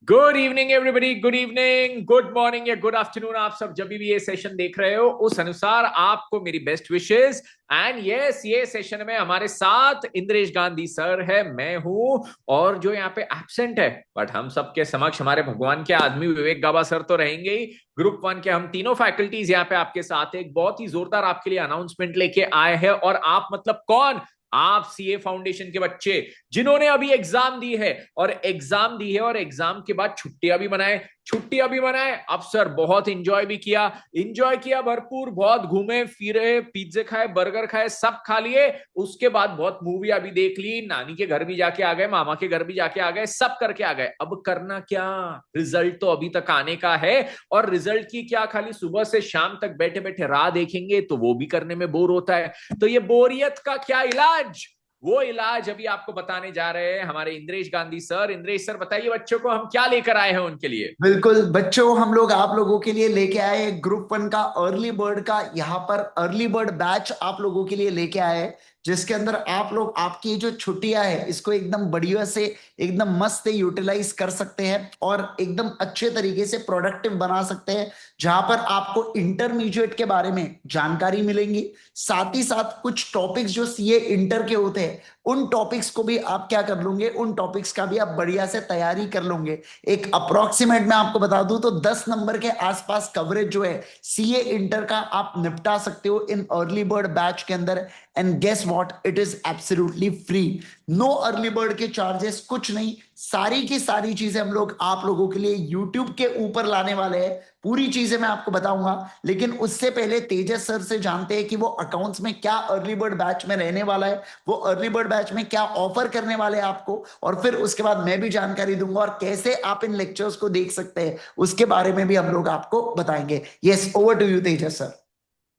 Good evening everybody, good evening, good morning या good afternoon. आप सब जब भी ये सेशन देख रहे हो उस अनुसार आपको मेरी बेस्ट विशेस। एंड यस, ये सेशन में हमारे साथ इंद्रेश गांधी सर है, मैं हूं, और जो यहाँ पे एब्सेंट है बट हम सबके समक्ष हमारे भगवान के आदमी विवेक गाबा सर तो रहेंगे ही। ग्रुप वन के हम तीनों फैकल्टीज यहाँ पे आपके साथ एक बहुत ही जोरदार आपके लिए अनाउंसमेंट लेके आए हैं। और आप मतलब कौन? आप सीए फाउंडेशन के बच्चे जिन्होंने अभी एग्जाम दी है और एग्जाम के बाद छुट्टियां भी मनाए। अब सर बहुत इंजॉय किया भरपूर, बहुत घूमे फिरे, पिज्जे खाए, बर्गर खाए, सब खा लिए। उसके बाद बहुत मूवी भी देख ली, नानी के घर भी जाके आ गए, मामा के घर भी जाके आ गए, सब करके आ गए। अब करना क्या? रिजल्ट तो अभी तक आने का है। और रिजल्ट की क्या, खाली सुबह से शाम तक बैठे बैठे राह देखेंगे तो वो भी करने में बोर होता है। तो ये बोरियत का क्या इलाज? वो इलाज अभी आपको बताने जा रहे हैं हमारे इंद्रेश गांधी सर। इंद्रेश सर, बताइए बच्चों को हम क्या लेकर आए हैं उनके लिए। बिल्कुल बच्चों, हम लोग आप लोगों के लिए लेके आए हैं ग्रुप वन का अर्ली बर्ड का। यहाँ पर अर्ली बर्ड बैच आप लोगों के लिए लेके आए हैं, जिसके अंदर आप लोग आपकी जो छुट्टियां है इसको एकदम बढ़िया से एकदम मस्त यूटिलाइज कर सकते हैं और एकदम अच्छे तरीके से प्रोडक्टिव बना सकते हैं। जहां पर आपको इंटरमीडिएट के बारे में जानकारी मिलेंगी, साथ ही साथ कुछ टॉपिक्स जो सीए इंटर के होते हैं उन टॉपिक्स को भी आप क्या कर लोगे, उन टॉपिक्स का भी आप बढ़िया से तैयारी कर लोगे। एक अप्रोक्सीमेट मैं आपको बता दूं तो 10 नंबर के आसपास कवरेज जो है सीए इंटर का आप निपटा सकते हो इन अर्ली बर्ड बैच के अंदर। And guess what, it is absolutely free. No early bird के चार्जेस, कुछ नहीं। सारी की सारी चीजें हम लोग आप लोगों के लिए यूट्यूब के ऊपर लाने वाले हैं। पूरी चीजें मैं आपको बताऊंगा, लेकिन उससे पहले तेजस सर से जानते हैं कि वो अकाउंट्स में क्या अर्ली बर्ड बैच में रहने वाला है, वो अर्ली बर्ड बैच में क्या ऑफर करने वाले हैं आपको। और फिर उसके बाद मैं भी जानकारी दूंगा और कैसे आप इन लेक्चर्स को देख सकते हैं उसके बारे में भी हम लोग आपको बताएंगे। Yes, over to you Tejas sir.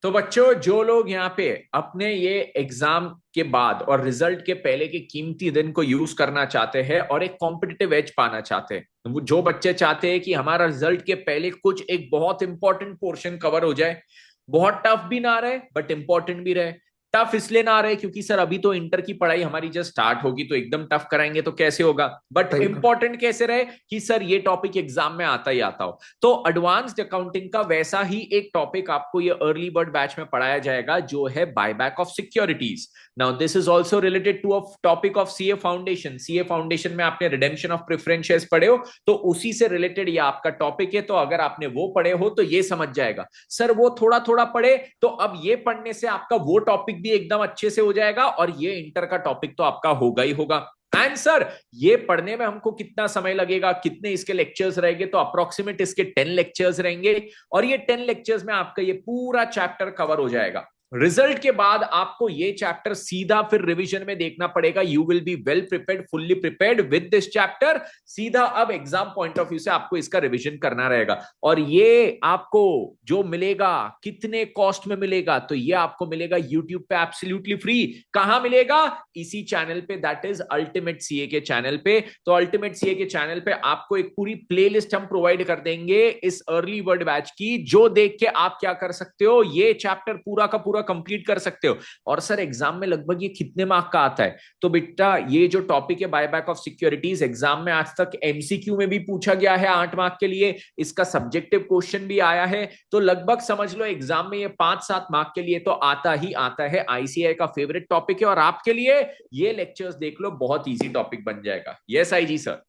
तो बच्चों, जो लोग यहाँ पे अपने ये एग्जाम के बाद और रिजल्ट के पहले के कीमती दिन को यूज करना चाहते हैं और एक कॉम्पिटिटिव एज पाना चाहते हैं, जो बच्चे चाहते हैं कि हमारा रिजल्ट के पहले कुछ एक बहुत इंपॉर्टेंट पोर्शन कवर हो जाए, बहुत टफ भी ना रहे बट इंपॉर्टेंट भी रहे। टफ इसलिए ना रहे क्योंकि सर अभी तो इंटर की पढ़ाई हमारी जस्ट स्टार्ट होगी, तो एकदम टफ कराएंगे तो कैसे होगा। बट बिल्कुल। इंपॉर्टेंट कैसे रहे कि सर ये टॉपिक एग्जाम में आता ही आता हो। तो एडवांस्ड अकाउंटिंग का वैसा ही एक टॉपिक आपको ये अर्ली बर्ड बैच में पढ़ाया जाएगा, जो है buyback of securities. Now this is also related to a topic of CA foundation. CA foundation में आपने रिडेम्पशन ऑफ प्रेफरेंस शेयर्स पढ़े हो, तो उसी से रिलेटेड ये आपका टॉपिक है। तो अगर आपने वो पढ़े हो तो ये समझ जाएगा। सर वो थोड़ा थोड़ा पढ़े, तो अब ये पढ़ने से आपका वो टॉपिक भी एकदम अच्छे से हो जाएगा और ये इंटर का टॉपिक तो आपका होगा ही होगा। एंड सर, ये पढ़ने में हमको कितना समय लगेगा, कितने इसके लेक्चर्स रहेंगे? तो अप्रोक्सीमेट इसके 10 लेक्चर्स रहेंगे और ये 10 लेक्चर्स में आपका ये पूरा चैप्टर कवर हो जाएगा। रिजल्ट के बाद आपको ये चैप्टर सीधा फिर रिवीजन में देखना पड़ेगा। You will be well prepared, fully prepared with this chapter. सीधा अब एग्जाम पॉइंट ऑफ व्यू से आपको इसका रिवीजन करना रहेगा। और ये आपको जो मिलेगा, कितने कॉस्ट में मिलेगा? तो ये आपको मिलेगा यूट्यूब पे एब्सोल्युटली फ्री। कहां मिलेगा? इसी चैनल पे, दैट इज अल्टीमेट सीए के चैनल पे। तो अल्टीमेट सीए के चैनल पे आपको एक पूरी प्लेलिस्ट हम प्रोवाइड कर देंगे इस अर्ली वर्ड बैच की, जो देख के आप क्या कर सकते हो, ये चैप्टर पूरा का पूरा कंप्लीट कर सकते हो। और सर एग्जाम में लगभग ये कितने मार्क का आता है? तो बेटा, ये जो टॉपिक है बायबैक ऑफ सिक्योरिटीज, एग्जाम में आज तक एमसीक्यू में भी पूछा गया है 8 मार्क के लिए, इसका सब्जेक्टिव क्वेश्चन भी आया है। तो लगभग समझ लो एग्जाम में ये 5-7 मार्क के लिए तो आता ही आता है। आईसीआई का फेवरेट टॉपिक है और आपके लिए ये लेक्चर्स देख लो, बहुत इजी टॉपिक बन जाएगा। Yes I G sir.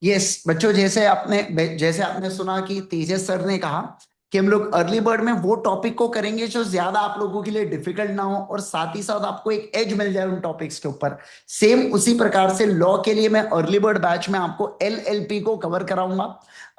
Yes बच्चों, जैसे आपने सुना कि तेजस सर ने कहा कि हम लोग अर्ली बर्ड में वो टॉपिक को करेंगे जो ज्यादा आप लोगों के लिए डिफिकल्ट ना हो और साथ ही साथ आपको एक एज मिल जाए उन टॉपिक्स के ऊपर। सेम उसी प्रकार से लॉ के लिए मैं अर्ली बर्ड बैच में आपको एलएलपी को कवर कराऊंगा।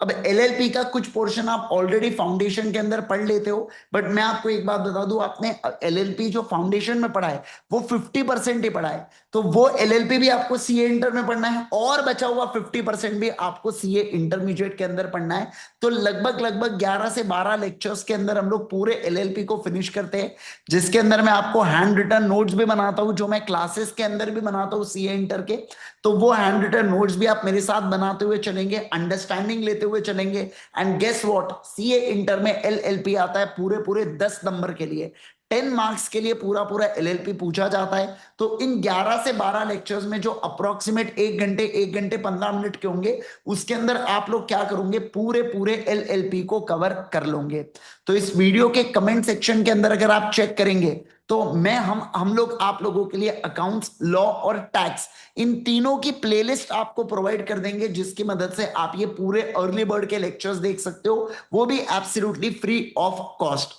अब एलएलपी का कुछ पोर्शन आप ऑलरेडी फाउंडेशन के अंदर पढ़ लेते हो, बट मैं आपको एक बात बता दूं, आपने एलएलपी जो फाउंडेशन में पढ़ा है वो 50% ही पढ़ा है। तो वो एलएलपी भी आपको सीए इंटर में पढ़ना है और बचा हुआ 50% भी आपको सीए इंटरमीडिएट के अंदर पढ़ना है। तो लगभग लगभग 11 से 12 लेक्चर्स के अंदर हम लोग पूरे एलएलपी को फिनिश करते हैं, जिसके अंदर मैं आपको हैंड रिटन नोट्स भी बनाता हूं, जो मैं क्लासेस के अंदर भी बनाता हूं सीए इंटर के। तो वो हैंड रिटन नोट्स भी आप मेरे साथ बनाते हुए चलेंगे, अंडरस्टैंडिंग लेते हुए चलेंगे। And guess what, CA inter में एलएलपी आता है पूरे पूरे 10 नंबर के लिए। 10 मार्क्स के लिए पूरा पूरा एलएलपी पूछा जाता है। तो इन 11 से 12 लेक्चर्स में जो अप्रोक्सीमेट 1 घंटे 15 मिनट के होंगे, उसके अंदर आप लोग क्या करोगे, पूरे पूरे एलएलपी को कवर कर लोगे। तो इस वीडियो के कमेंट सेक्शन के अंदर अगर आप चेक करेंगे तो मैं हम लोग आप लोगों के लिए अकाउंट्स, लॉ और टैक्स, इन तीनों की प्लेलिस्ट आपको प्रोवाइड कर देंगे, जिसकी मदद से आप ये पूरे अर्ली बर्ड के लेक्चर्स देख सकते हो, वो भी एब्सोल्युटली फ्री ऑफ कॉस्ट।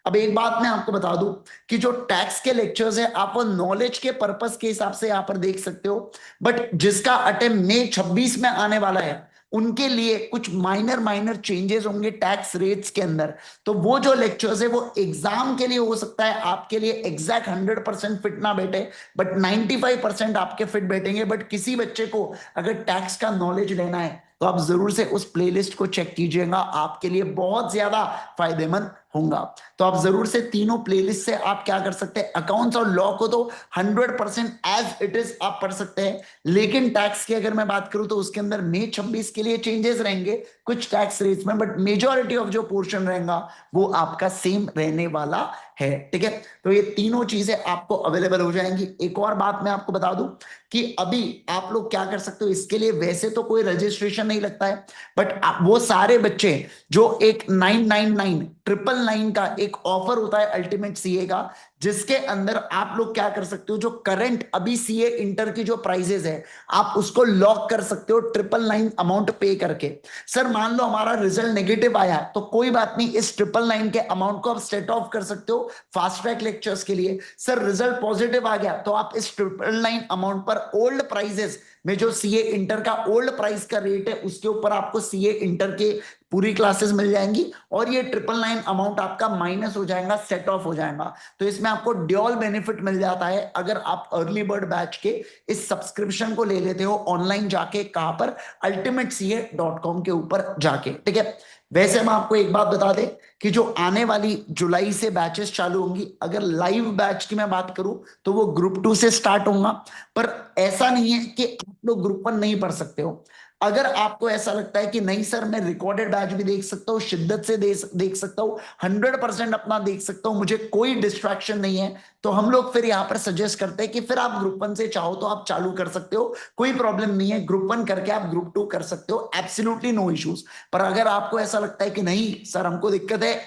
अब एक बात मैं आपको बता दूं कि जो टैक्स के लेक्चर्स है आप वो नॉलेज के पर्पस के हिसाब से यहां पर देख सकते हो, बट जिसका अटेम्प्ट मई 26 में आने वाला है उनके लिए कुछ माइनर माइनर चेंजेस होंगे टैक्स रेट्स के अंदर। तो वो जो लेक्चर्स है वो एग्जाम के लिए हो सकता है आपके लिए एग्जैक्ट 100% फिट ना बैठे, बट 95% आपके फिट बैठेंगे। बट किसी बच्चे को अगर टैक्स का नॉलेज लेना है तो आप जरूर से उस प्लेलिस्ट को चेक कीजिएगा, आपके लिए बहुत ज्यादा फायदेमंद होगा। तो आप जरूर से तीनों प्लेलिस्ट से आप क्या कर सकते हैं, अकाउंट्स और लॉ को तो 100% एज इट इज आप पढ़ सकते हैं, लेकिन टैक्स की अगर मैं बात करूं तो उसके अंदर मई 26 के लिए चेंजेस रहेंगे कुछ टैक्स रेट्स में, बट मेजॉरिटी ऑफ जो पोर्शन रहेगा वो आपका सेम रहने वाला है। ठीक है, तो ये तीनों चीजें आपको अवेलेबल हो जाएंगी। एक और बात मैं आपको बता दूं कि अभी आप लोग क्या कर सकते हो, इसके लिए वैसे तो कोई रजिस्ट्रेशन नहीं लगता है, बट वो सारे बच्चे जो एक 999 का एक ऑफर होता है अल्टीमेट सीए का, जिसके अंदर आप लोग क्या कर सकते हो, जो करंट अभी सीए इंटर की जो प्राइजेस है आप उसको लॉक कर सकते हो 999 अमाउंट पे करके। सर मान लो हमारा रिजल्ट नेगेटिव आया तो कोई बात नहीं, इस 999 के अमाउंट को आप सेट ऑफ कर सकते हो फास्ट ट्रैक लेक्चर्स के लिए। सर रिजल्ट पॉजिटिव आ गया तो आप इस 999 अमाउंट पर ओल्ड प्राइजेस में जो सीए इंटर का ओल्ड प्राइस का रेट है उसके ऊपर आपको सीए इंटर के पूरी क्लासेस मिल जाएंगी, और ये 999 अमाउंट आपका माइनस हो जाएगा, सेट ऑफ हो जाएगा। तो इसमें आपको ड्यूअल बेनिफिट मिल जाता है अगर आप अर्ली बर्ड बैच के इस सब्सक्रिप्शन को ले लेते हो ऑनलाइन जाके, कहां पर, ultimatec.com के ऊपर जाके। ठीक है, वैसे हम आपको एक बात बता दें कि जो आने वाली जुलाई से बैचेस चालू होंगी, अगर लाइव बैच की मैं बात करूं तो वो ग्रुप 2 से स्टार्ट होगा, पर ऐसा नहीं है कि आप लोग ग्रुप 1 नहीं पढ़ सकते हो। अगर आपको ऐसा लगता है कि नहीं सर मैं रिकॉर्डेड बैच भी देख सकता हूँ, शिद्दत से देख सकता हूँ, 100% अपना देख सकता हूँ, मुझे कोई डिस्ट्रैक्शन नहीं है, तो हम लोग फिर यहाँ पर सजेस्ट करते हैं कि फिर आप ग्रुप 1 से चाहो तो आप चालू कर सकते हो, कोई प्रॉब्लम नहीं है, ग्रुप 1 करके आप ग्रुप 2 कर सकते हो, एब्सोल्युटली नो इश्यूज। पर अगर आपको ऐसा लगता है कि नहीं सर हमको दिक्कत है,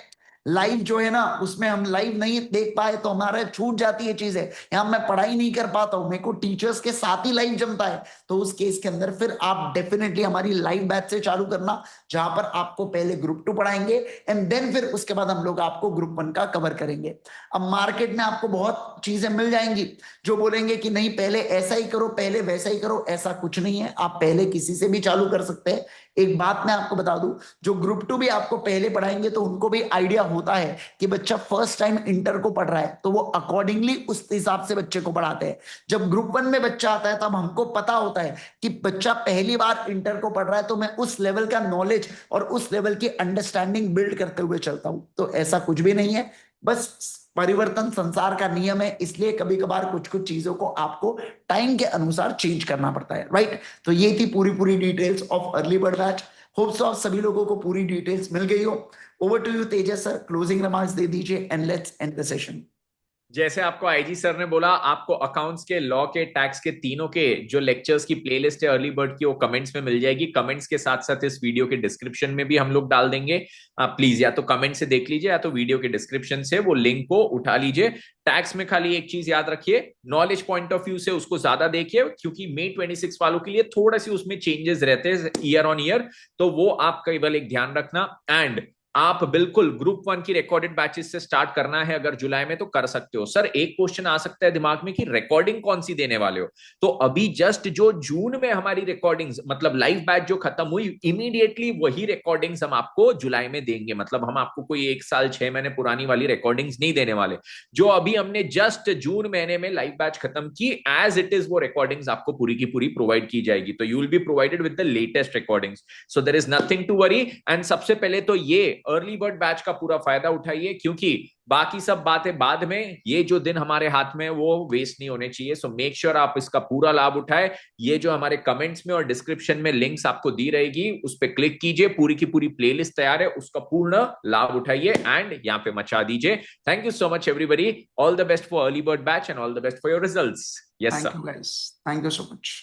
लाइव जो है ना उसमें हम लाइव नहीं देख पाए तो हमारे छूट जाती है चीजें, यहां मैं पढ़ाई नहीं कर पाता हूं, मेरे को टीचर्स के साथ ही लाइव जमता है, तो उस केस के अंदर फिर आप डेफिनेटली हमारी लाइव बैच से चालू करना, जहां पर आपको पहले ग्रुप 2 पढ़ाएंगे एंड देन फिर उसके बाद हम लोग आपको ग्रुप 1 का कवर करेंगे। अब मार्केट में आपको बहुत चीजें मिल जाएंगी जो बोलेंगे कि नहीं पहले ऐसा ही करो, पहले वैसा ही करो, ऐसा कुछ नहीं है, आप पहले किसी से भी चालू कर सकते हैं। एक बात मैं आपको बता दूं, जो ग्रुप 2 भी आपको पहले पढ़ाएंगे तो उनको भी आइडिया होता है कि बच्चा फर्स्ट टाइम इंटर को पढ़ रहा है, तो वो अकॉर्डिंगली उस हिसाब से बच्चे को पढ़ाते हैं। जब ग्रुप 1 में बच्चा आता है तब हमको पता होता है कि बच्चा पहली बार इंटर को पढ़ रहा है, तो मैं उस लेवल का नॉलेज और उस लेवल की अंडरस्टैंडिंग बिल्ड करते हुए चलता हूं। तो ऐसा कुछ भी नहीं है, बस परिवर्तन संसार का नियम है, इसलिए कभी कभार कुछ कुछ चीजों को आपको टाइम के अनुसार चेंज करना पड़ता है, राइट। तो ये थी पूरी पूरी details of early bird batch. Hope so आप सभी लोगों को पूरी डिटेल्स मिल गई हो। Over to you Tejas sir, closing remarks दे दीजिए and let's end the session. जैसे आपको आईजी सर ने बोला, आपको अकाउंट्स के, लॉ के, टैक्स के, तीनों के जो लेक्चर्स की प्लेलिस्ट है अर्ली बर्ड की, वो कमेंट्स में मिल जाएगी। कमेंट्स के साथ साथ इस वीडियो के डिस्क्रिप्शन में भी हम लोग डाल देंगे, प्लीज या तो कमेंट से देख लीजिए या तो वीडियो के डिस्क्रिप्शन से वो लिंक को उठा लीजिए। टैक्स में खाली एक चीज याद रखिए, नॉलेज पॉइंट ऑफ व्यू से उसको ज्यादा देखिए, क्योंकि मई 26 वालों के लिए थोड़ा सी उसमें चेंजेस रहते हैं ईयर ऑन ईयर, तो वो आप केवल एक ध्यान रखना। एंड आप बिल्कुल ग्रुप 1 की रिकॉर्डेड बैचेस से स्टार्ट करना है अगर जुलाई में तो कर सकते हो। सर एक क्वेश्चन आ सकता है दिमाग में कि रिकॉर्डिंग कौन सी देने वाले हो, तो अभी जस्ट जो जून में हमारी रिकॉर्डिंग्स मतलब लाइव बैच जो खत्म हुई, इमीडिएटली वही रिकॉर्डिंग्स हम आपको जुलाई में देंगे। मतलब हम आपको कोई 1 साल 6 महीने पुरानी वाली रिकॉर्डिंग्स नहीं देने वाले, जो अभी हमने जस्ट जून महीने में लाइव बैच खत्म की एज इट इज वो रिकॉर्डिंग्स आपको पूरी की पूरी प्रोवाइड की जाएगी। तो you will be provided with the latest recordings, so there is nothing to worry. And सबसे पहले तो ये अर्ली बर्ड बैच का पूरा फायदा उठाइए, क्योंकि बाकी सब बातें बाद में, ये जो दिन हमारे हाथ में वो वेस्ट नहीं होने चाहिए। सो मेक श्योर आप इसका पूरा लाभ उठाए। ये जो हमारे कमेंट्स में और डिस्क्रिप्शन में लिंक्स आपको दी रहेगी, उस पर क्लिक कीजिए, पूरी की पूरी प्लेलिस्ट तैयार है, उसका पूर्ण लाभ उठाइए एंड यहाँ पे मचा दीजिए। Thank you so much everybody, all the best for early bird batch and all the best for your results. Yes sir. Thank you guys, thank you so much.